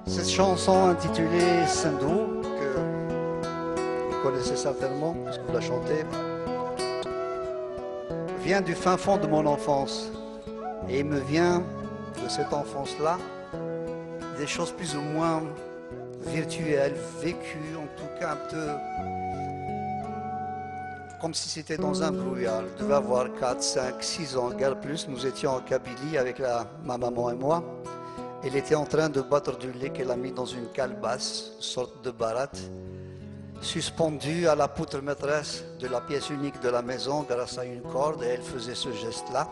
Cette chanson intitulée Sindhu, que vous connaissez certainement, puisque vous la chantez, vient du fin fond de mon enfance. Et il me vient de cette enfance-là des choses plus ou moins virtuelles, vécues, en tout cas un peu comme si c'était dans un brouillard. Je devais avoir 4, 5, 6 ans, guère plus. Nous étions en Kabylie avec ma maman et moi. Elle était en train de battre du lait qu'elle a mis dans une calebasse, une sorte de baratte, suspendue à la poutre maîtresse de la pièce unique de la maison grâce à une corde, et elle faisait ce geste-là.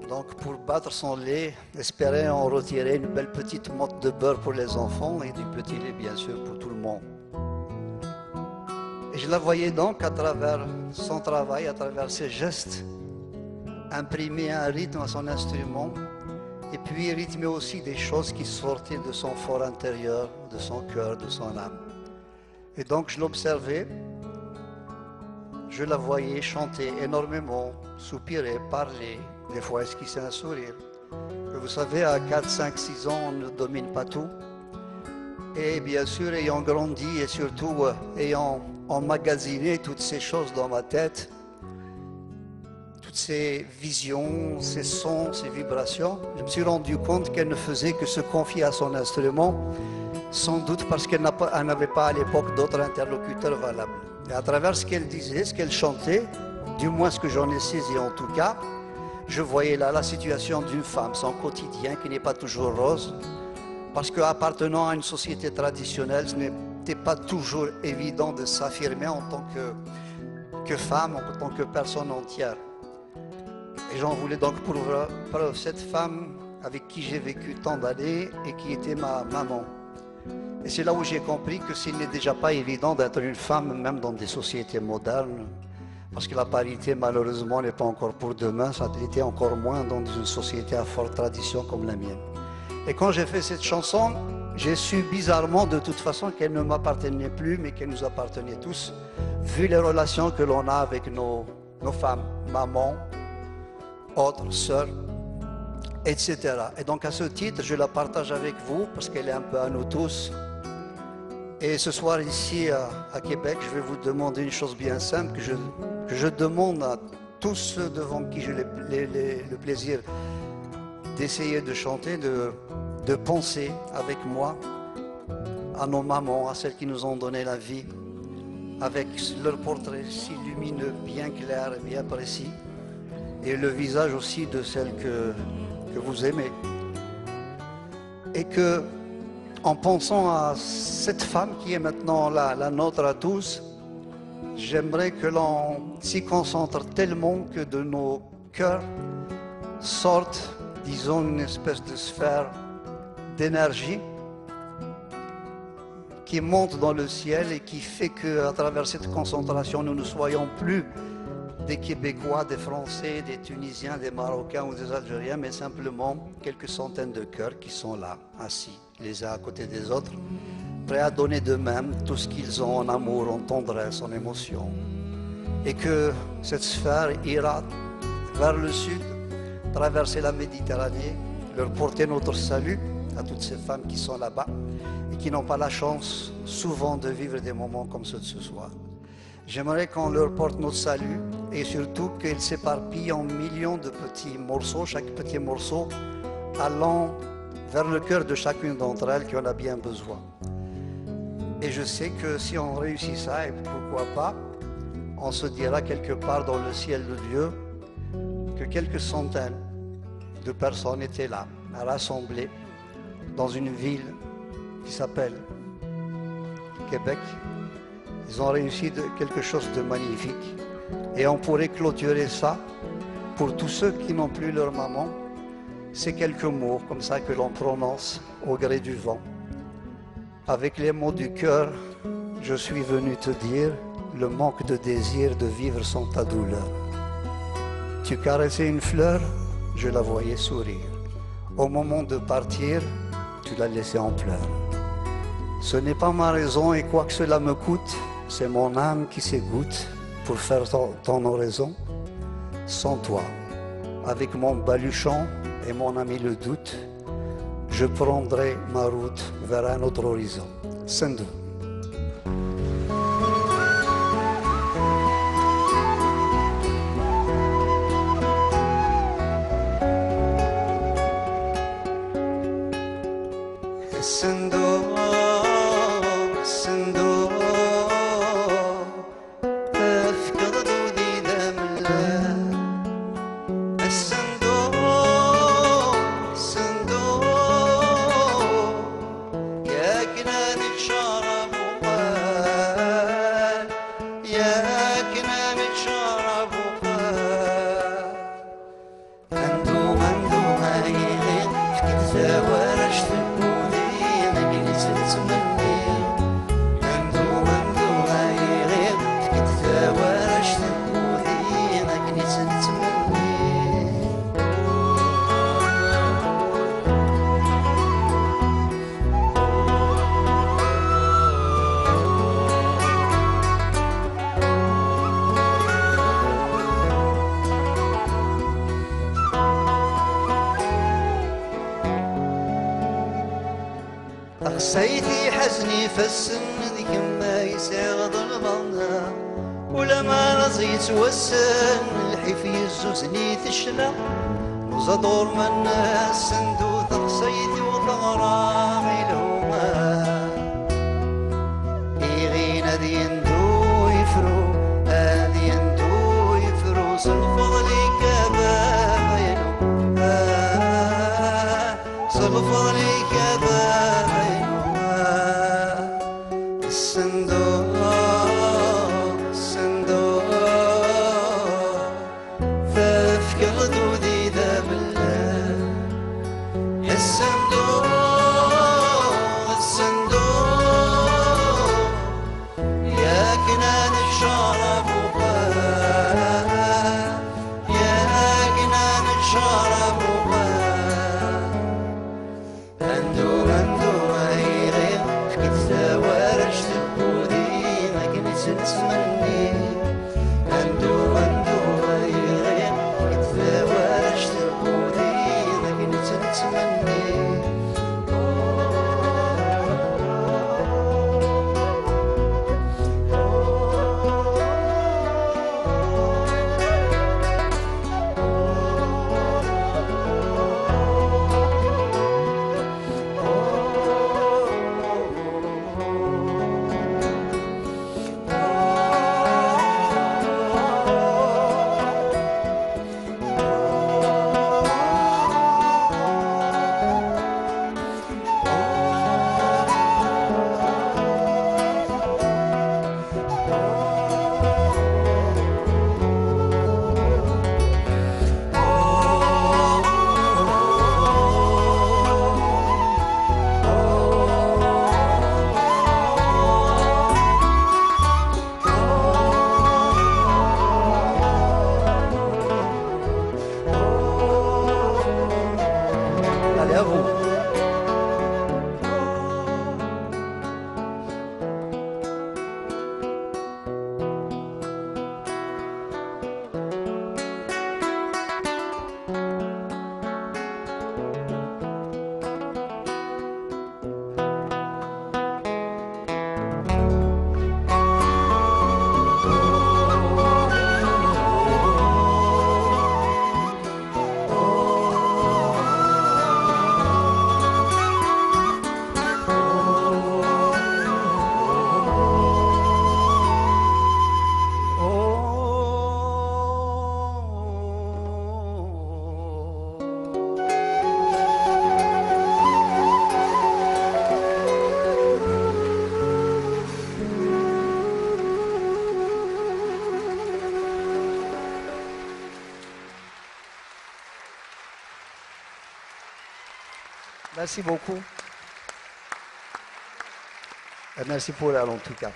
Donc pour battre son lait, espérait en retirer une belle petite motte de beurre pour les enfants et du petit lait bien sûr pour tout le monde. Et je la voyais donc à travers son travail, à travers ses gestes, imprimer un rythme à son instrument, et puis rythmer aussi des choses qui sortaient de son fort intérieur, de son cœur, de son âme. Et donc je l'observais, je la voyais chanter énormément, soupirer, parler, des fois esquisser un sourire. Et vous savez, à 4, 5, 6 ans, on ne domine pas tout. Et bien sûr, ayant grandi et surtout ayant emmagasiné toutes ces choses dans ma tête, toutes ces visions, ces sons, ces vibrations, je me suis rendu compte qu'elle ne faisait que se confier à son instrument, sans doute parce qu'elle n'avait pas à l'époque d'autres interlocuteurs valables. Et à travers ce qu'elle disait, ce qu'elle chantait, du moins ce que j'en ai saisi en tout cas, je voyais là la situation d'une femme, son quotidien qui n'est pas toujours rose, parce qu'appartenant à une société traditionnelle, ce n'était pas toujours évident de s'affirmer en tant que femme, en tant que personne entière. Et j'en voulais donc pour preuve cette femme avec qui j'ai vécu tant d'années et qui était ma maman. Et c'est là où j'ai compris que s'il n'est déjà pas évident d'être une femme, même dans des sociétés modernes, parce que la parité malheureusement n'est pas encore pour demain, ça l'était encore moins dans une société à forte tradition comme la mienne. Et quand j'ai fait cette chanson, j'ai su bizarrement de toute façon qu'elle ne m'appartenait plus, mais qu'elle nous appartenait tous, vu les relations que l'on a avec nos femmes, maman, autres, sœurs, etc. Et donc à ce titre, je la partage avec vous, parce qu'elle est un peu à nous tous. Et ce soir ici à Québec, je vais vous demander une chose bien simple que je demande à tous ceux devant qui j'ai le plaisir d'essayer de chanter, de penser avec moi à nos mamans, à celles qui nous ont donné la vie, avec leur portrait si lumineux, bien clair et bien précis, et le visage aussi de celles que vous aimez. Et que, en pensant à cette femme qui est maintenant la nôtre à tous, j'aimerais que l'on s'y concentre tellement que de nos cœurs sorte, disons, une espèce de sphère d'énergie qui monte dans le ciel et qui fait qu'à travers cette concentration, nous ne soyons plus des Québécois, des Français, des Tunisiens, des Marocains ou des Algériens, mais simplement quelques centaines de cœurs qui sont là, assis, les uns à côté des autres, prêts à donner d'eux-mêmes tout ce qu'ils ont en amour, en tendresse, en émotion. Et que cette sphère ira vers le sud, traverser la Méditerranée, leur porter notre salut à toutes ces femmes qui sont là-bas et qui n'ont pas la chance souvent de vivre des moments comme ceux de ce soir. J'aimerais qu'on leur porte notre salut et surtout qu'elles s'éparpillent en millions de petits morceaux, chaque petit morceau allant vers le cœur de chacune d'entre elles qui en a bien besoin. Et je sais que si on réussit ça, et pourquoi pas, on se dira quelque part dans le ciel de Dieu que quelques centaines de personnes étaient là, rassemblées dans une ville qui s'appelle Québec. Ils ont réussi quelque chose de magnifique. Et on pourrait clôturer ça pour tous ceux qui n'ont plus leur maman. C'est quelques mots comme ça que l'on prononce au gré du vent. Avec les mots du cœur, je suis venu te dire le manque de désir de vivre sans ta douleur. Tu caressais une fleur, je la voyais sourire. Au moment de partir, tu l'as laissée en pleurs. Ce n'est pas ma raison et quoi que cela me coûte, c'est mon âme qui s'égoutte pour faire ton oraison. Sans toi, avec mon baluchon et mon ami le doute, je prendrai ma route vers un autre horizon. Sendou. أقسيتي حزني فالسن ذيك ما يساغ ظلمنا ولما رزيت والسن الحيف يزوزني تشلا وزدور من السندو تقسيتي وثغرامي لهما إيغينا دي يندو يفرو هادي يندو يفرو سنفضلي كبابينو سنفضلي كبابينو Ando, ando, ai, re, que te warashte pudi. Merci beaucoup. Et merci pour elle en tout cas.